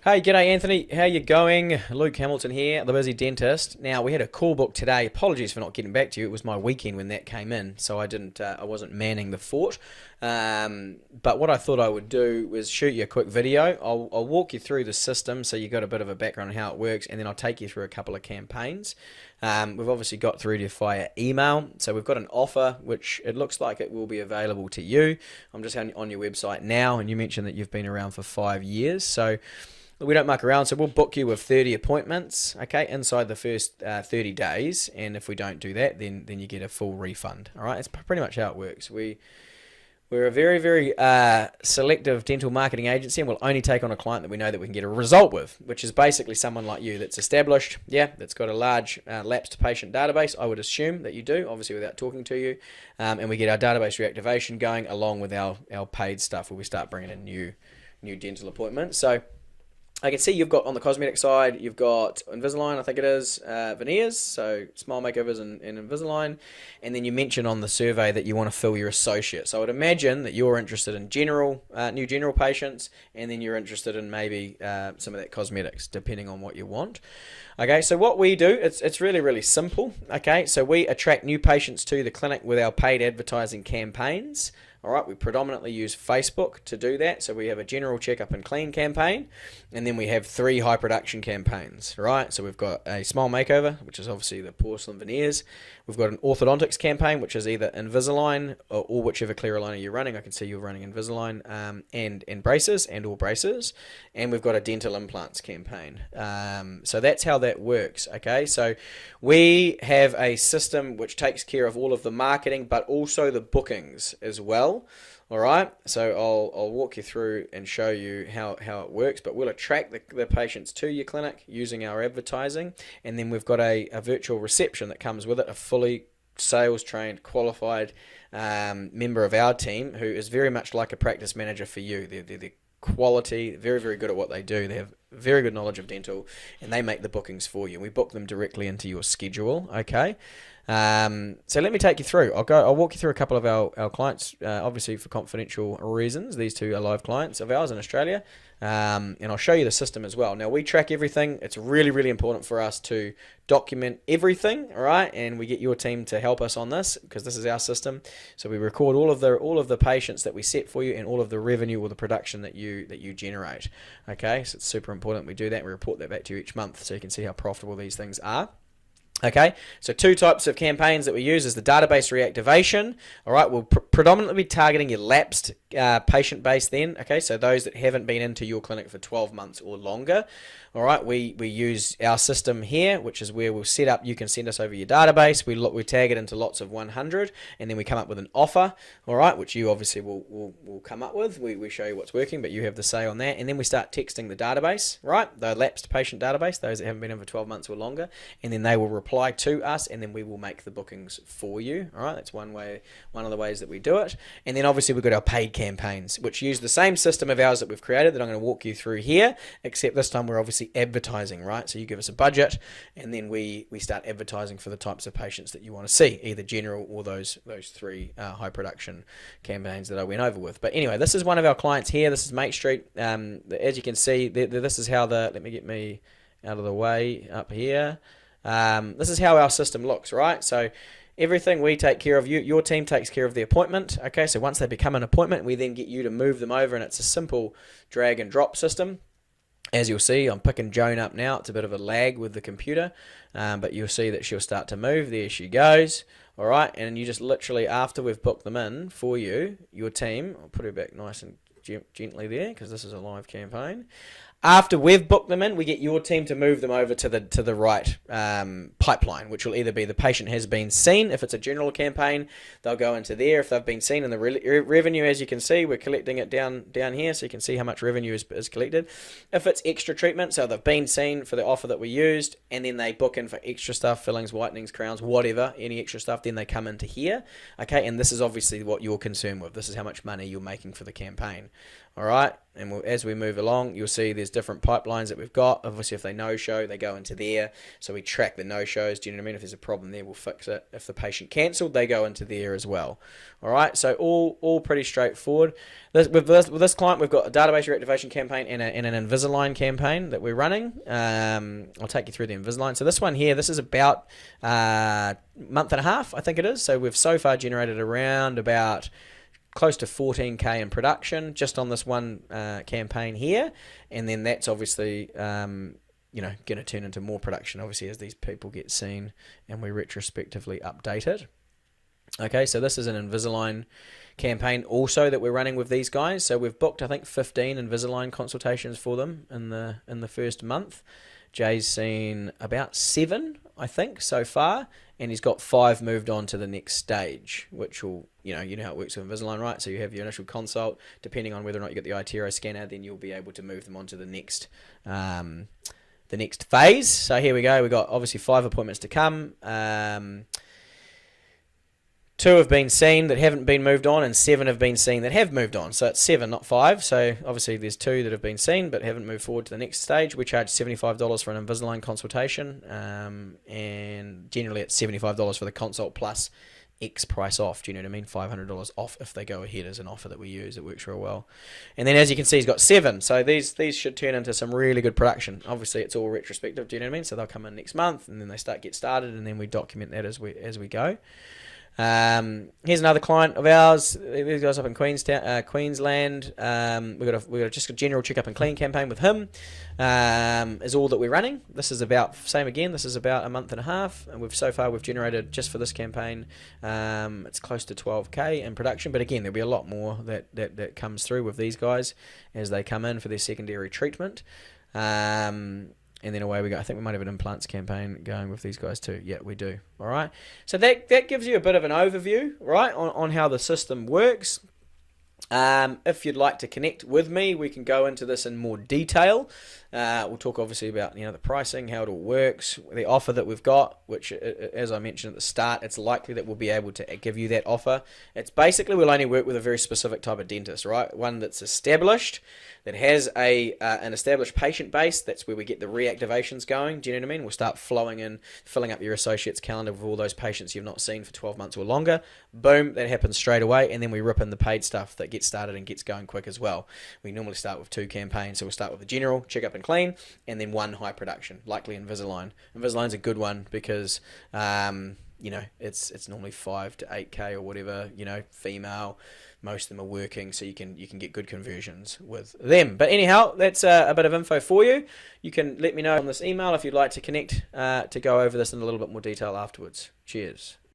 Hey, g'day Anthony. How you going? Luke Hamilton here, the busy dentist. Now we had a call book today. Apologies for not getting back to you. It was my weekend when that came in, so I wasn't manning the fort. But what I thought I would do was shoot you a quick video. I'll walk you through the system so you got a bit of a background on how it works, and then I'll take you through a couple of campaigns. We've obviously got through to you via email, so we've got an offer which it looks like it will be available to you. I'm just on your website now, and you mentioned that you've been around for 5 years, so we don't muck around, so we'll book you with 30 appointments, okay, inside the first 30 days, and if we don't do that, then you get a full refund, all right? It's pretty much how it works. We're a very, very selective dental marketing agency, and we'll only take on a client that we know that we can get a result with, which is basically someone like you that's established, that's got a large lapsed patient database. I would assume that you do, obviously without talking to you, and we get our database reactivation going along with our paid stuff where we start bringing in new dental appointments. So I can see you've got on the cosmetic side, you've got Invisalign, I think it is, veneers, so smile makeovers and Invisalign, and then you mentioned on the survey that you want to fill your associate. So I would imagine that you're interested in new general patients, and then you're interested in maybe some of that cosmetics, depending on what you want. Okay, so what we do, it's really, really simple. Okay, so we attract new patients to the clinic with our paid advertising campaigns. All right, we predominantly use Facebook to do that. So we have a general checkup and clean campaign, and then we have 3 high production campaigns, right? So we've got a smile makeover, which is obviously the porcelain veneers. We've got an orthodontics campaign, which is either Invisalign or whichever clear aligner you're running. I can see you're running Invisalign and braces and all braces. And we've got a dental implants campaign. So that's how that works, okay? So we have a system which takes care of all of the marketing, but also the bookings as well. All right, so I'll walk you through and show you how it works, but we'll attract the patients to your clinic using our advertising, and then we've got a virtual reception that comes with it, a fully sales trained, qualified member of our team who is very much like a practice manager for you. They're quality, very, very good at what they do. They have very good knowledge of dental, and they make the bookings for you. We book them directly into your schedule, okay? So let me take you through. I'll walk you through a couple of our clients, obviously for confidential reasons. These 2 are live clients of ours in Australia, and I'll show you the system as well. Now, we track everything. It's really, really important for us to document everything, all right? And we get your team to help us on this because this is our system. So we record all of the patients that we set for you and all of the revenue or the production that you generate. Okay, so it's super important we do that. We report that back to you each month so you can see how profitable these things are. Okay, so 2 types of campaigns that we use is the database reactivation. All right, we'll predominantly be targeting your lapsed patient base then. Okay, so those that haven't been into your clinic for 12 months or longer. All right, we use our system here, which is where we'll set up. You can send us over your database. We tag it into lots of 100, and then we come up with an offer. All right, which you obviously will come up with. We show you what's working, but you have the say on that. And then we start texting the database, right? The lapsed patient database, those that haven't been in for 12 months or longer, and then they will reply to us, and then we will make the bookings for you. All right, that's one of the ways that we do it. And then obviously we've got our paid campaigns, which use the same system of ours that we've created that I'm going to walk you through here, except this time we're obviously advertising, right? So you give us a budget, and then we start advertising for the types of patients that you want to see, either general or those 3 high production campaigns that I went over with. But anyway, this is one of our clients here. This is Mate Street. As you can see, this is how let me get me out of the way up here. This is how our system looks, right? So everything we take care of, your team takes care of the appointment. Okay, so once they become an appointment, we then get you to move them over, and it's a simple drag and drop system. As you'll see, I'm picking Joan up now. It's a bit of a lag with the computer, but you'll see that she'll start to move. There she goes. All right, and you just literally, after we've booked them in for you, your team, I'll put her back nice and gently there because this is a live campaign. After we've booked them in, we get your team to move them over to the right pipeline, which will either be the patient has been seen. If it's a general campaign, they'll go into there. If they've been seen in the revenue, as you can see, we're collecting it down here, so you can see how much revenue is collected. If it's extra treatment, so they've been seen for the offer that we used, and then they book in for extra stuff, fillings, whitenings, crowns, whatever, any extra stuff, then they come into here. Okay, and this is obviously what you're concerned with. This is how much money you're making for the campaign. All right, and as we move along, you'll see there's different pipelines that we've got. Obviously, if they no-show, they go into there. So we track the no-shows. Do you know what I mean? If there's a problem there, we'll fix it. If the patient cancelled, they go into there as well. All right, so all pretty straightforward. With this client, we've got a database reactivation campaign and an Invisalign campaign that we're running. I'll take you through the Invisalign. So this one here, this is about month and a half, I think it is. So we've so far generated around about close to 14k in production just on this one campaign here, and then that's obviously going to turn into more production obviously as these people get seen and we retrospectively update it. Okay, so this is an Invisalign campaign also that we're running with these guys. So we've booked I think 15 Invisalign consultations for them in the first month. Jay's seen about 7, I think, so far, and he's got 5 moved on to the next stage, which will, you know how it works with Invisalign, right? So you have your initial consult, depending on whether or not you get the iTero scanner, then you'll be able to move them on to the next phase. So here we go. We've got obviously 5 appointments to come. 2 have been seen that haven't been moved on, and 7 have been seen that have moved on. So it's 7, not 5. So obviously there's 2 that have been seen but haven't moved forward to the next stage. We charge $75 for an Invisalign consultation, and generally it's $75 for the consult plus X price off. Do you know what I mean? $500 off if they go ahead as an offer that we use. It works real well. And then as you can see, he's got 7. So these should turn into some really good production. Obviously it's all retrospective. Do you know what I mean? So they'll come in next month and then they get started, and then we document that as we go. Here's another client of ours. These guys up in Queensland. We've got just a general checkup and clean campaign with him. Is all that we're running. This is about same again. This is about a month and a half, and so far we've generated just for this campaign. It's close to 12k in production, but again there'll be a lot more that comes through with these guys as they come in for their secondary treatment. And then away we go. I think we might have an implants campaign going with these guys too. Yeah, we do. All right. So that gives you a bit of an overview, right, on how the system works. If you'd like to connect with me, we can go into this in more detail. We'll talk obviously about the pricing, how it all works, the offer that we've got, which, as I mentioned at the start, it's likely that we'll be able to give you that offer. It's basically we'll only work with a very specific type of dentist, right? One that's established, that has an established patient base. That's where we get the reactivations going. Do you know what I mean? We'll start filling up your associate's calendar with all those patients you've not seen for 12 months or longer. Boom, that happens straight away, and then we rip in the paid stuff that gets started and gets going quick as well. We normally start with 2 campaigns, so we'll start with the general, check up and clean, and then 1 high production, likely Invisalign. Invisalign's a good one because it's normally 5 to 8k or whatever, female. Most of them are working, so you can get good conversions with them. But anyhow, that's a bit of info for you. You can let me know on this email if you'd like to connect to go over this in a little bit more detail afterwards. Cheers.